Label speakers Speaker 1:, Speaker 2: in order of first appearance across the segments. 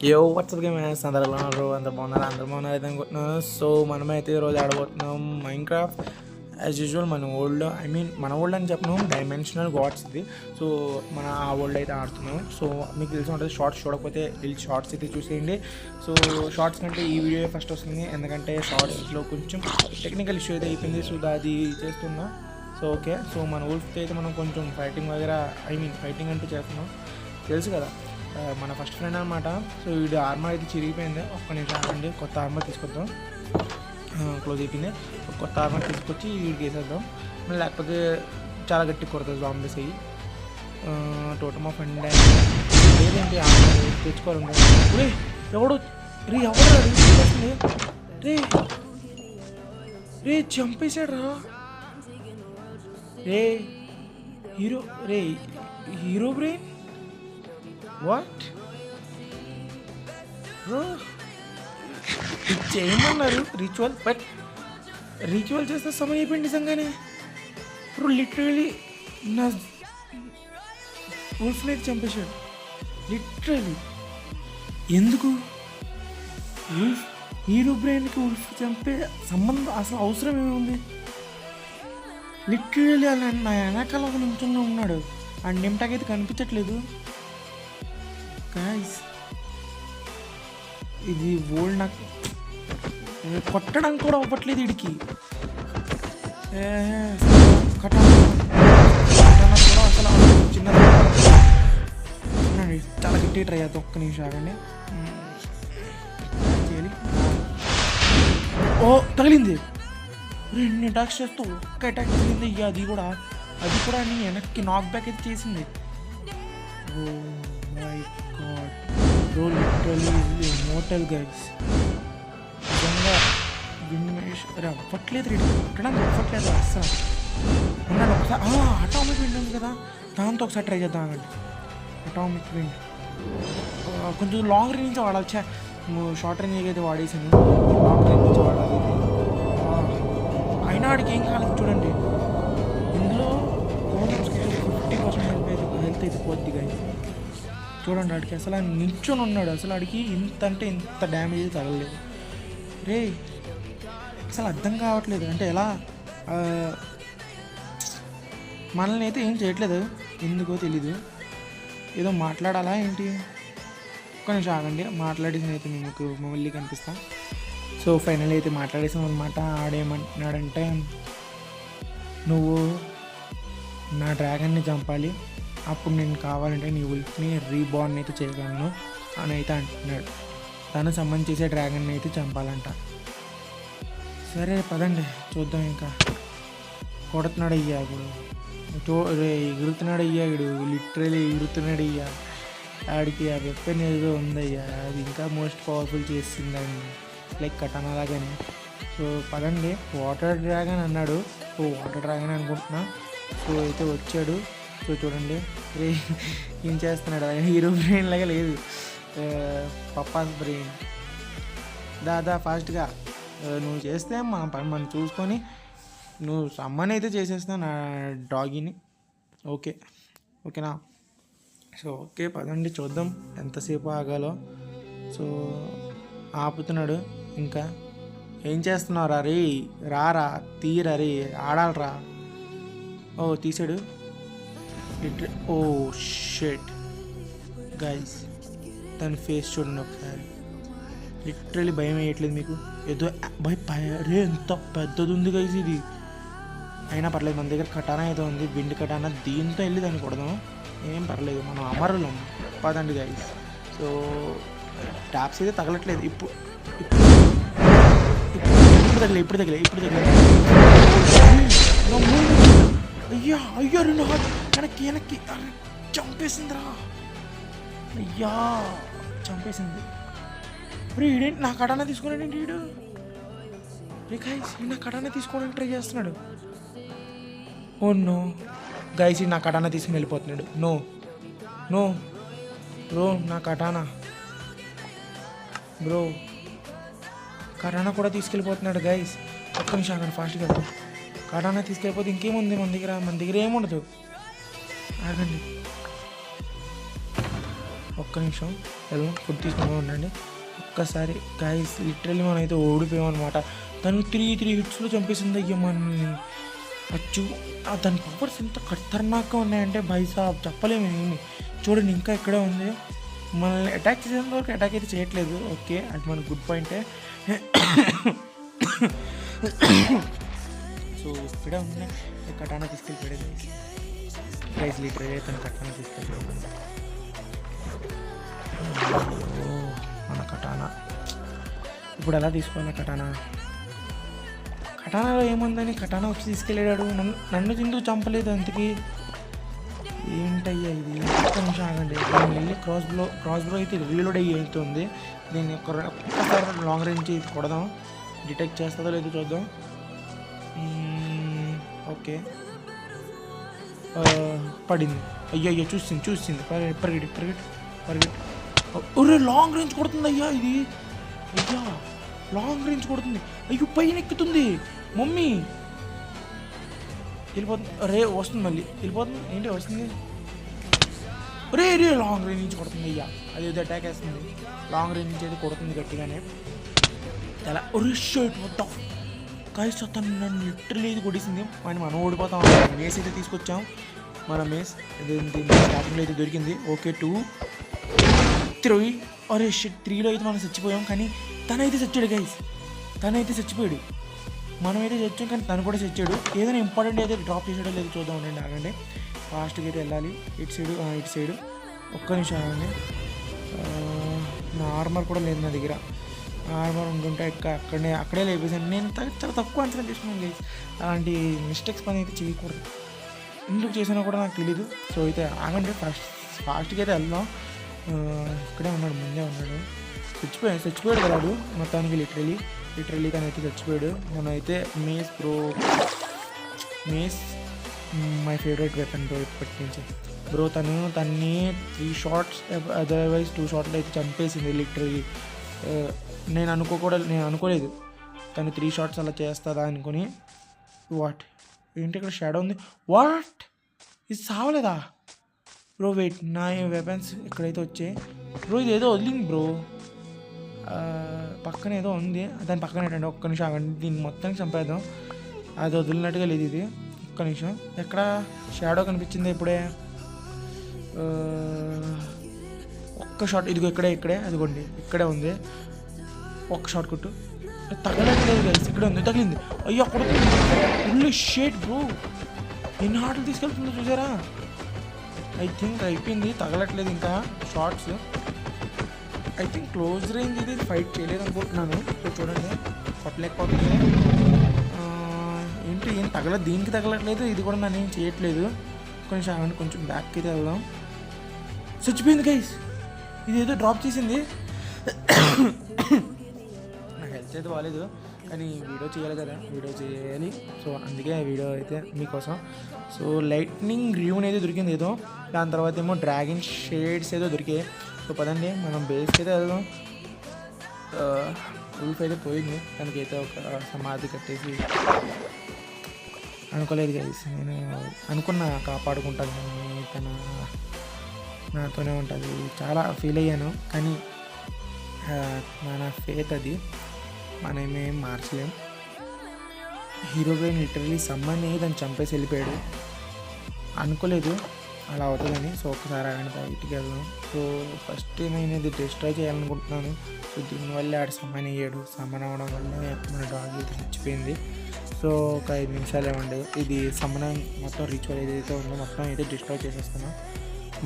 Speaker 1: యో WhatsApp game అందరూ ఎలా ఉన్నారు? అంత బాగున్నారు? అందరూ బాగున్నారు అయితే అనుకుంటున్నాను. సో మనమైతే ఈరోజు ఆడబోతున్నాం మైన్క్రాఫ్ట్ యాజ్ యూజువల్. మన వరల్డ్ మన వరల్డ్ అని చెప్పినాం, డైమెన్షనల్ గాడ్స్ ఇది. సో మన ఆ వరల్డ్ అయితే ఆడుతున్నాం. సో మీకు తెలిసి ఉంటుంది, షార్ట్స్ చూడకపోతే వెళ్ళి షార్ట్స్ అయితే చూసేయండి. సో షార్ట్స్ కంటే ఈ వీడియో ఫస్ట్ వస్తుంది, ఎందుకంటే షార్ట్స్లో కొంచెం టెక్నికల్ ఇష్యూ అయితే అయిపోయింది. సో అది చేస్తున్నా. సో ఓకే, సో మన వుల్ఫ్తో అయితే మనం కొంచెం ఫైటింగ్ వగేరా ఫైటింగ్ అంటూ చేస్తున్నాం, తెలుసు కదా. మన ఫస్ట్ ఫ్రెండ్ అనమాట. సో వీడి ఆర్మర్ అయితే చిరిగిపోయింది. ఒక్క నిమిషం ఆగండి, కొత్త ఆర్మర్ తీసుకొద్దాం. క్లోజ్ అయిపోయింది. కొత్త ఆర్మర్ తీసుకొచ్చి వీడికి వేసేద్దాం, లేకపోతే చాలా గట్టి కొడుతుంది జాంబీస్ అయ్యి. టోటమ్ ఆఫ్ అండ్ లేదేంటి ఆర్మర్ తెచ్చుకోవాలండి. రే ఎవడు రే రే చంపేశాడు రా. రే హీరో బ్రెయిన్ వాట్ బ్రో, చేయమన్నారు రిచువల్, బట్ రిచువల్ చేస్తే సమయం అయిపోయింది నిజంగానే బ్రో. లిటరలీ నా వుల్ఫ్ని అయితే చంపేశాడు లిటరలీ. ఎందుకు వుల్ఫ్ హీరో బ్రెయిన్కి వుల్ఫ్ చంపే సంబంధం అసలు అవసరం ఏముంది? లిటరలీ అలా నా వెనకాల ఒక నిమిషంలో ఉన్నాడు. ఆ నిమిటాకైతే కనిపించట్లేదు గాయ్స్. ఇది ఓల్డ్ నాకు కొట్టడం కూడా అవ్వట్లేదు వీడికి. కూడా అసలు చిన్న చాలా గట్టి ట్రై అవుతుంది. ఒక్క నిమిషం ఆగండి. ఓ తగిలింది. రెండు అటాక్స్ చేస్తూ ఒక్క అటాక్ తగిలింది. అది కూడా నేను వెనక్కి నాక్ బ్యాక్ అయితే చేసింది. Oh my God bro, literally immortal guys. నిజంగా అవ్వట్లేదు, రేటు కొట్టడానికి అవ్వట్లేదు అస్సలు. ఉన్నాడు ఒకసారి అటామిక్ విండ్ ఉంది కదా, దాంతో ఒకసారి ట్రై చేద్దాం. అండి అటామిక్ విండ్ కొంచెం లాంగ్ రేంజ్ నుంచి వాడాలి. షార్ట్ రేంజ్ అయితే వాడేసాను, లాంగ్ రేంజ్ నుంచి వాడాలి. అయినా వాడికి ఏం కాలేదు చూడండి. ఇందులో 50% హెల్త్ అయితే పోద్ది గైస్. చూడండి వాడికి అసలు నిల్చొని ఉన్నాడు. అసలు వాడికి ఇంత అంటే ఇంత డ్యామేజ్ తగలలేదు. రే అసలు అర్థం కావట్లేదు, అంటే ఎలా మనల్ని అయితే ఏం చేయట్లేదు, ఎందుకో తెలీదు. ఏదో మాట్లాడాలా ఏంటి? ఒక్క నిమిషం ఆగండి, మాట్లాడేసిన అయితే మీకు మళ్ళీ కనిపిస్తా. సో ఫైనల్ అయితే మాట్లాడేసాం అనమాట. ఆడేమంటున్నాడంటే, నువ్వు నా డ్రాగన్ని చంపాలి, అప్పుడు నేను కావాలంటే నీ వుల్ఫ్ని రీబార్న్ అయితే చేయగలను అని అయితే అంటున్నాడు. తను సమ్మన్ చేసే డ్రాగన్ని అయితే చంపాలంట. సరే పదండి చూద్దాం. ఇంకా కొడుతున్నాడు అయ్యా ఇప్పుడు, ఎగురుతున్నాడు అయ్యా వీడు, లిటరలీ ఎగురుతున్నాడు అయ్యా. ఆడికి ఆ వెపన్ ఏదో ఉందయ్యా, అది ఇంకా మోస్ట్ పవర్ఫుల్ చేసిందండి, లైక్ కటానా లాగానే. సో పదండి. వాటర్ డ్రాగన్ అన్నాడు. సో వాటర్ డ్రాగన్ అనుకుంటున్నా. సో అయితే వచ్చాడు. సో చూడండి రే ఏం చేస్తున్నాడు. హీరో బ్రెయిన్ లాగా లేదు, పప్పాస్ బ్రెయిన్. దాదా ఫాస్ట్గా నువ్వు చేస్తే మా పని మనం చూసుకొని నువ్వు సమ్మన్ అయితే చేసేస్తావు నా డాగీని. ఓకేనా? సో ఓకే పదండి చూద్దాం ఎంతసేపు ఆగాలో. సో ఆపుతున్నాడు. ఇంకా ఏం చేస్తున్నారా రే? రారా, తీరా రే, ఆడాలరా. ఓ తీసాడు. ఓ షిట్ గైస్, తన ఫేస్ చూడండి ఒకసారి. లిటరలీ భయం వేయట్లేదు మీకు? ఏదో రే ఎంత పెద్దది ఉంది గైస్ ఇది. అయినా పర్లేదు, మన దగ్గర కటానా అయితే ఉంది, బిండి కటానా. దీంతో వెళ్ళి దాన్ని కొడదాం, ఏం పర్లేదు, మనం అమరులం. పదండి గైస్. సో ట్యాప్స్ అయితే తగలట్లేదు. ఇప్పుడు తగిలే. అయ్యో రెండు వెనక్కి చంపేసిందిరా. అయ్యా చంపేసింది. ఈడేంటి నా కటానా తీసుకున్నాడేంటి వీడు? గైస్ నా కటానా తీసుకోవడానికి ట్రై చేస్తున్నాడు. ఓ నో గైస్, నా కటానా తీసుకుని వెళ్ళిపోతున్నాడు. నో బ్రో, నా కటానా బ్రో, కటానా కూడా తీసుకెళ్ళిపోతున్నాడు గైస్. ఒక్క నిమిషం ఆగండి, ఫాస్ట్గా కటానా తీసుకెళ్ళిపోతే ఇంకేముంది మన దగ్గర ఏముండదు. ఆగండి ఒక్క నిమిషం వెళ్దాం, ఫుడ్ తీసుకుంటూ ఉండండి. ఒక్కసారి గైస్ లిటరల్లీ మనం అయితే ఓడిపోయాం అనమాట. తను 3 హిట్స్లో చంపేసింది అయ్యా మనల్ని. అచ్చు దాని పవర్స్ ఎంత ఖతర్నాక్గా ఉన్నాయంటే బైసాబ్ చెప్పలేము ఏమి. చూడండి ఇంకా ఇక్కడే ఉంది, మనల్ని అటాక్ చేసేంత వరకు అటాక్ అయితే చేయట్లేదు. ఓకే, అది మన గుడ్ పాయింటే. సో ఇక్కడే ఉంది, కటానా తీసుకెళ్ళిపోయాడు గైస్. లీటర్ తను కటానా తీసుకెళ్ళిపోయాడు. మన కటానా ఇప్పుడు ఎలా తీసుకోవాలి? కటానాలో ఏముందని కటానా వచ్చి తీసుకెళ్ళాడు. నన్ను ఎందుకు చంపలేదు అంతకి? ఏంటయ్యా ఇది? ఒక్క నిమిషం ఆగండి. నేను వెళ్ళి క్రాస్ బ్రో అయితే రీలోడ్ అవుతుంది. దీన్ని ఒక్కసారి లాంగ్ రేంజ్ కొడదాం, డిటెక్ట్ చేస్తుందో లేదో చూద్దాం. ఓకే పడింది. అయ్యో చూసింది. పరిగెట్టి. ఒరే లాంగ్ రేంజ్ కొడుతుంది అయ్యా ఇది. అయ్యా లాంగ్ రేంజ్ కొడుతుంది. అయ్యో పైన ఎక్కుతుంది మమ్మీ. వెళ్ళిపోతుంది. రే వస్తుంది, మళ్ళీ వెళ్ళిపోతుంది. ఏంటి వస్తుంది? రే లాంగ్ రేంజ్ నుంచి కొడుతుంది అయ్యా. అది ఏదో అటాక్ వేస్తుంది, లాంగ్ రేంజ్ నుంచి అయితే కొడుతుంది గట్టిగానే. ఎలా షర్ట్ మొత్తం కాయస్ అతను నన్ను లిటరల్లీ ఇది కొట్టేసింది. మనం ఓడిపోతాం. మేస్ అయితే తీసుకొచ్చాం, మన మేస్ స్టార్టింగ్లో అయితే దొరికింది. ఓకే 2 3. అరే షిట్ 3లో అయితే మనం చచ్చిపోయాం, కానీ తనైతే చచ్చాడు గైస్. చచ్చిపోయాడు. మనమైతే చచ్చాం కానీ తను కూడా చచ్చాడు. ఏదైనా ఇంపార్టెంట్ అయితే డ్రాప్ చేసాడో లేదు చూద్దాం. ఉండండి ఆగండి, ఫాస్ట్గా అయితే వెళ్ళాలి. ఇటు సైడు ఒక్క నిమిషం ఆగండి. నా ఆర్మర్ కూడా లేదు నా దగ్గర. ఆర్మర్ ఉంటుంటే అక్కడే లేపేసాను. నేను చాలా తక్కువ అంచనా చేసుకున్నాను గైస్. అలాంటి మిస్టేక్స్ పని అయితే చేయకూడదు. ఎందుకు చేసినా కూడా నాకు తెలీదు. సో అయితే ఆగండి, ఫాస్ట్గా అయితే వెళ్దాం. ఇక్కడే ఉన్నాడు, ముందే ఉన్నాడు. చచ్చిపోయాడు కదా వాడు మొత్తానికి. లిటరల్లీ తనైతే చచ్చిపోయాడు. మనమైతే mace my favourite weapon bro ఇప్పటి నుంచి బ్రో. తన్ని 3 షాట్స్ అదర్వైజ్ 2 షాట్లు అయితే చంపేసింది లిటరల్లీ. నేను అనుకోలేదు తను 3 షాట్స్ అలా చేస్తుందా అనుకుని. వాట్ ఏంటి ఇక్కడ షాడో ఉంది? వాట్ ఇది సావలేదా బ్రో? వెయిట్, నా వెపన్స్ ఇక్కడైతే వచ్చాయి బ్రో. ఇది ఏదో వదిలింది బ్రో, పక్కన ఏదో ఉంది. దాని పక్కన ఏంటంటే ఒక్క నిమిషం ఆగండి, దీన్ని మొత్తానికి చంపేద్దాం. అది వదిలినట్టుగా లేదు ఇది. ఒక్క నిమిషం, ఎక్కడ షాడో కనిపించింది ఇప్పుడే? ఒక్క షాట్, ఇదిగో ఇక్కడే అదిగోండి, ఇక్కడే ఉంది. ఒక్క షాట్ కొట్టు. తగలట్లేదు గైస్, ఇక్కడే ఉంది. తగిలింది. అయ్యో అక్కడ ఫుల్ షేట్ బ్రో. ఎన్ని హార్ట్లు తీసుకెళ్తుందో చూసారా? ఐ థింక్ అయిపోయింది, తగలట్లేదు ఇంకా shots. I think close range ఇది ఫైట్ చేయలేదు అనుకుంటున్నాను. సో చూడండి, కొట్టలేకపోతుంది. ఏంటి ఏం దీనికి తగలట్లేదు, ఇది కూడా నన్ను ఏం చేయట్లేదు. కొంచెం బ్యాక్ అయితే వెళ్దాం. చచ్చిపోయింది గైస్, ఇది ఏదో డ్రాప్ చేసింది. నాకు హెల్త్ అయితే బాగాలేదు, కానీ వీడియో చేయాలి సో అందుకే వీడియో అయితే మీకోసం. సో లైట్నింగ్ ర్యూన్ అయితే దొరికింది ఏదో, దాని తర్వాత ఏమో డ్రాగన్ షేడ్స్ ఏదో దొరికాయి. సో పదండి మనం బేస్కి అయితే వెళ్దాం. ఉల్ఫ్ అయితే పోయింది, దానికైతే ఒక సమాధి కట్టేసి. అనుకోలేదు గైస్, నేను అనుకున్న కాపాడుకుంటాను, తన నాతోనే ఉంటుంది. చాలా ఫీల్ అయ్యాను, కానీ మన ఫేత్ అది, మనమేం మార్చలేం. హీరో బ్రెయిన్ లిటరలీ సమ్మని దాన్ని చంపేసి వెళ్ళిపోయాడు. అనుకోలేదు అలా అవుతుందని. సో ఒక్కసారి ఆయన బయటికి వెళ్దాం. సో ఫస్ట్ నేను ఇది డిస్ట్రాయ్ చేయాలనుకుంటున్నాను. సో దీనివల్ల ఆడు సమ్మన్ అయ్యాడు. సమ్మన్ అవ్వడం వల్లే మన డాగ్ అయితే చచ్చిపోయింది. సో ఒక 5 నిమిషాలు ఇవ్వండి, ఇది సమ్మన్ మొత్తం రిచువల్ ఏదైతే ఉందో మొత్తం అయితే డిస్ట్రాయ్ చేసేస్తాను,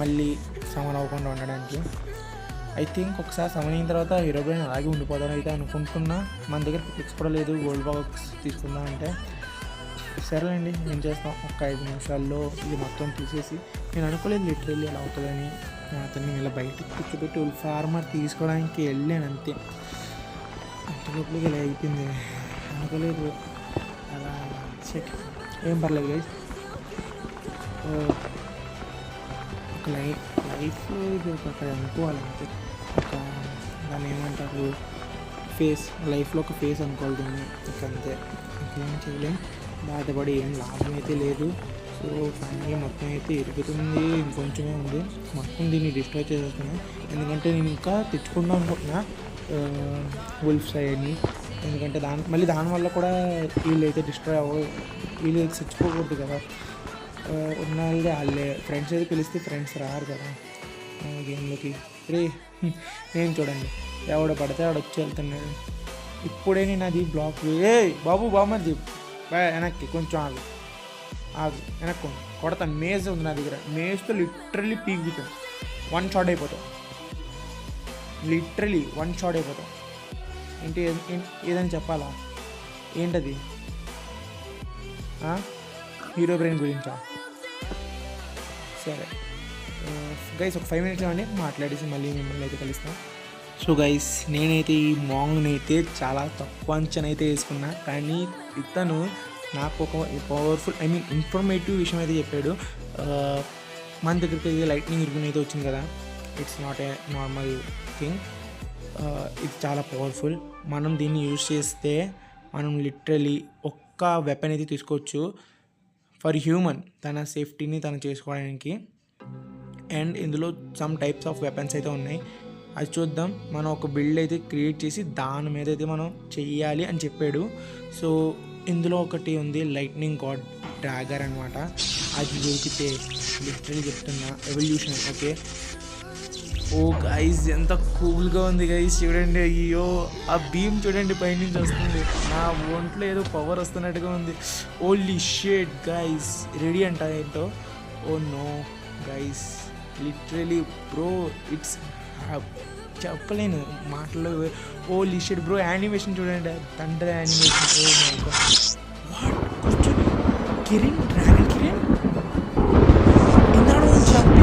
Speaker 1: మళ్ళీ సమ్మన్ అవ్వకుండా ఉండడానికి. ఐ థింక్ ఒకసారి సమ్మన్ అయిన తర్వాత హీరో బ్రెయిన్ అలాగే ఉండిపోదాం అయితే అనుకుంటున్నా. మన దగ్గర పిక్స్ కూడా లేదు, గోల్డ్ బాక్స్ తీసుకుందాం అంటే. సరేలేండి, ఏం చేస్తాం, ఒక 5 నిమిషాల్లో ఇది మొత్తం తీసేసి. నేను అనుకోలేదు లిటరల్లీ అలా అవుతుందని. అతన్ని ఇలా బయటకు కూర్చోబెట్టి ఉల్ఫ్ ఆర్మర్ తీసుకోవడానికి వెళ్ళాను అంతే. అంతలోపలికి ఇలా అయిపోయింది, అనుకోలేదు అలా. సెట్ ఏం పర్లేదు గైస్. ఒక లైఫ్లో ఇది ఒక అనుకోవాలంటే, ఒక దాన్ని ఏమంటారు, ఫేస్, లైఫ్లో ఒక ఫేస్ అనుకోవాలి దీన్ని. ఇక అంతే, ఇంకేం చేయలేం. బాధపడి ఏం లాభం అయితే లేదు. సో సో ఫైనల్లీ మొత్తం అయితే ఇరుగుతుంది, ఇంకొంచెమే ఉంది. మొత్తం దీన్ని డిస్ట్రాయ్ చేసేస్తున్నాను, ఎందుకంటే నేను ఇంకా తెచ్చుకుందాం అనుకుంటున్నా వుల్ఫ్స్ అవన్నీ. ఎందుకంటే మళ్ళీ దానివల్ల కూడా వీళ్ళు అయితే డిస్ట్రాయ్ వీళ్ళు అయితే చచ్చిపోకూడదు కదా. ఉన్న వాళ్ళే ఫ్రెండ్స్ అయితే పిలిస్తే ఫ్రెండ్స్ రారు కదా గేమ్లోకి. రే నేను చూడండి, ఎవడ పడితే ఆడ వచ్చి వెళ్తున్నాడు. ఇప్పుడే నేను అది బ్లాక్ బాబు బామ్మది వెనక్కి కొంచెం ఆగు వెనక్కు కొడతాను. మేజ్ ఉంది నా దగ్గర, మేజ్తో లిటరల్లీ పీకుతాను. 1 షాట్ అయిపోతాం, లిటరలీ 1 షాట్ అయిపోతాం. ఏంటి ఏదని చెప్పాలా? ఏంటది? హీరో బ్రెయిన్ గురించా? సరే గైస్, ఒక 5 మినిట్స్ ఇవ్వండి, మాట్లాడేసి మళ్ళీ మిమ్మల్ని అయితే కలుస్తాం. సో గైస్, నేనైతే ఈ మాంగ్ని అయితే చాలా తక్కువ అంచనా అయితే వేసుకున్నా, కానీ ఇతను నాకు ఒక పవర్ఫుల్ ఇన్ఫర్మేటివ్ విషయం అయితే చెప్పాడు. మన దగ్గరికి అయితే లైట్నింగ్ ఇరుగుని అయితే వచ్చింది కదా, it's not a normal thing, ఇది చాలా పవర్ఫుల్. మనం దీన్ని యూజ్ చేస్తే మనం లిటరలీ ఒక్క వెపన్ అయితే తీసుకోవచ్చు ఫర్ హ్యూమన్, తన సేఫ్టీని తను చేసుకోవడానికి. అండ్ ఇందులో సమ్ టైప్స్ ఆఫ్ వెపన్స్ అయితే ఉన్నాయి, అది చూద్దాం. మనం ఒక బిల్డ్ అయితే క్రియేట్ చేసి దాని మీద అయితే మనం చెయ్యాలి అని చెప్పాడు. సో ఇందులో ఒకటి ఉంది లైట్నింగ్ గాడ్ డ్రాగర్ అనమాట. అది దొరికితే లిటరలీ చెప్తున్నా ఎవల్యూషన్. ఓకే, ఓ గైస్ ఎంత కూల్గా ఉంది గైస్, చూడండి. అయ్యో ఆ బీమ్ చూడండి పైనుంచి వస్తుంది, నా ఒంట్లో ఏదో పవర్ వస్తున్నట్టుగా ఉంది. ఓన్లీ షేడ్ గైస్, రెడీ అంట ఏంటో. Oh no guys, literally bro it's చెప్పలేను మాటలు. ఓ లిషెడ్ బ్రో, యానిమేషన్ చూడండి, తండ్రి యానిమేషన్. ఓ మై గాడ్, కూర్చొని కిరణ్, డ్రాగన్ కిరణ్ ఇందాడు చంపి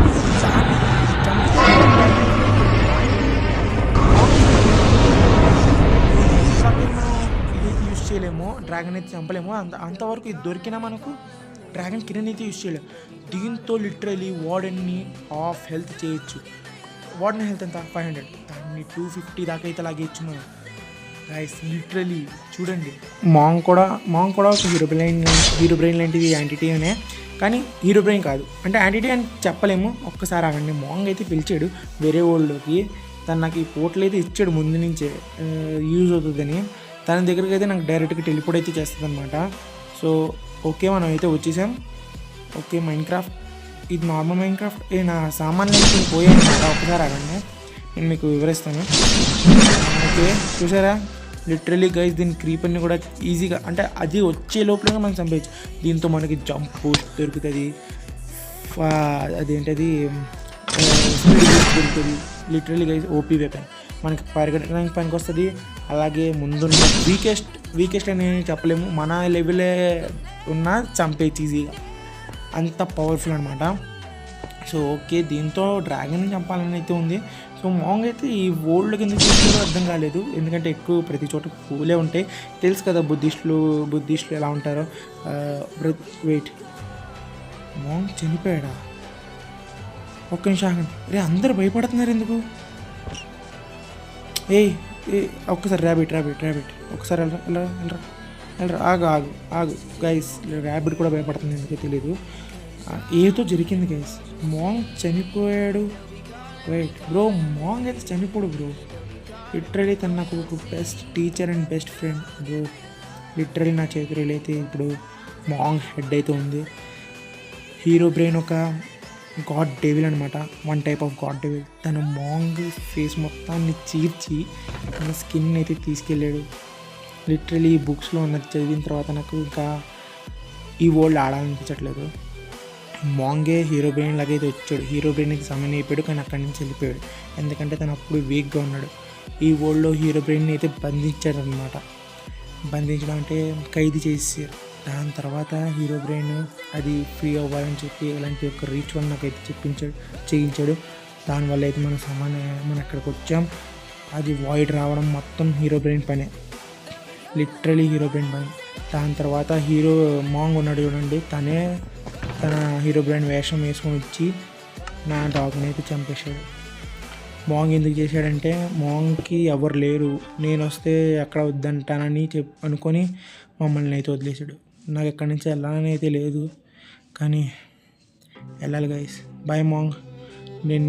Speaker 1: యూజ్ చేయలేము, డ్రాగన్ అయితే చంపలేము. అంతవరకు ఇది దొరికినా మనకు డ్రాగన్ కిరణ్ అయితే యూజ్ చేయలేము. దీంతో లిటరలీ వార్డెన్ని హాఫ్ హెల్త్ చేయొచ్చు. వార్డెన్ హెల్త్ ఎంత? 500, దాన్ని 250 దాకా అయితే లాగేయచ్చు మనం గైస్. లిటరలీ చూడండి, మాంగ్ కూడా ఒక హీరో బ్రెయిన్ లాంటిది యాంటిటీనే, కానీ హీరో బ్రెయిన్ కాదు. అంటే యాంటిటీ అని చెప్పలేము. ఒక్కసారి ఆగండి, మాంగ్ అయితే పిలిచాడు వేరే వరల్డ్లోకి. తను నాకు ఈ పోర్టల్ అయితే ఇచ్చాడు ముందు నుంచే, యూజ్ అవుతుందని. తన దగ్గరికి అయితే నాకు డైరెక్ట్గా టెలిపోర్ట్ అయితే చేస్తుంది అనమాట. సో ఓకే, మనం అయితే వచ్చేసాం. ఓకే, మైన్క్రాఫ్ట్ ఇది నార్మల్ మైన్క్రాఫ్ట్. నా సామాన్లు నేను పోయాను కదా, ఒకసారి ఆగండి నేను మీకు వివరిస్తాను. ఓకే చూసారా, లిటరలీ గైస్ దీని క్రీపర్ని కూడా ఈజీగా, అంటే అది వచ్చే లోపలగా మనం చంపేయచ్చు. దీంతో మనకి జంప్ బూస్ట్ దొరుకుతుంది, అదేంటది స్పీడ్ బూస్ట్ దొరుకుతుంది. లిటరలీ గైస్ ఓపీ వెపన్, మనకి పరిగెట్టడానికి పనికి వస్తుంది. అలాగే ముందున్న వీకెస్ట్ అని చెప్పలేము, మన లెవెలే ఉన్న చంపేయచ్చు ఈజీగా, అంత పవర్ఫుల్ అనమాట. సో ఓకే, దీంతో డ్రాగన్ చంపాలని అయితే ఉంది. సో మాంగ్ అయితే ఈ వరల్డ్కి ఎందుకు చూస్తారో అర్థం కాలేదు, ఎందుకంటే ఎక్కువ ప్రతి చోట పూలే ఉంటాయి. తెలుసు కదా బుద్ధిస్టులు ఎలా ఉంటారో. వెయిట్, మాంగ్ చనిపోయాడా? ఒక్క నిమిషం ఆగండి. రే అందరు భయపడుతున్నారు ఎందుకు? ఏ ఒక్కసారి ర్యాబిట్ ఒక్కసారి వెళ్ళరా ఆగు గైస్. ర్యాబిట్ కూడా భయపడుతుంది, ఎందుకో తెలీదు. ఏదో జరిగింది గైస్, మాంగ్ చనిపోయాడు. వెయిట్ బ్రో, మాంగ్ అయితే చనిపోడు బ్రో. లిటరలీ తను నాకు ఒక best teacher and best friend bro. Literally నా చేతులు అయితే ఇప్పుడు మాంగ్ హెడ్ అయితే ఉంది. హీరో బ్రెయిన్ ఒక గాడ్ డెవిల్ అనమాట, one type of God devil. తన మాంగ్ ఫేస్ మొత్తాన్ని చీర్చి తన స్కిన్ అయితే తీసుకెళ్ళాడు. లిటరలీ బుక్స్లో ఉన్నది చదివిన తర్వాత నాకు ఇంకా ఈ వరల్డ్ ఆడాలనిపించట్లేదు. మాంగే హీరో బ్రెయిన్ లాగైతే వచ్చాడు, హీరో బ్రెయిన్కి సమయం అయిపోయాడు, కానీ అక్కడి నుంచి వెళ్ళిపోయాడు. ఎందుకంటే తను అప్పుడు వీక్గా ఉన్నాడు. ఈ వరల్డ్లో హీరో బ్రెయిన్ని అయితే బంధించాడు అనమాట. బంధించడం అంటే ఖైదీ చేసేసారు. దాని తర్వాత హీరో బ్రెయిన్ అది ఫ్రీ అవ్వాలని చెప్పి ఇలాంటి ఒక రీచ్ వన్ నాకైతే చేయించాడు. దానివల్ల అయితే మనం ఎక్కడికి వచ్చాం. అది వాయిడ్ రావడం మొత్తం హీరో బ్రెయిన్ పనే, లిటరలీ హీరో బ్రెయిన్ పని. దాని తర్వాత మాంగ్ ఉన్నాడు చూడండి, తన హీరో బ్రెయిన్ వేషం వేసుకొని వచ్చి నా డాగ్ని అయితే చంపేశాడు. మాంగ్ ఎందుకు చేశాడంటే, మాంగ్కి ఎవరు లేరు, నేను వస్తే ఎక్కడ వద్దంటానని అనుకొని మమ్మల్ని అయితే వదిలేశాడు. నాకు ఎక్కడి నుంచి వెళ్ళాలని అయితే లేదు, కానీ వెళ్ళాలి గైస్. Bye Mang. నేను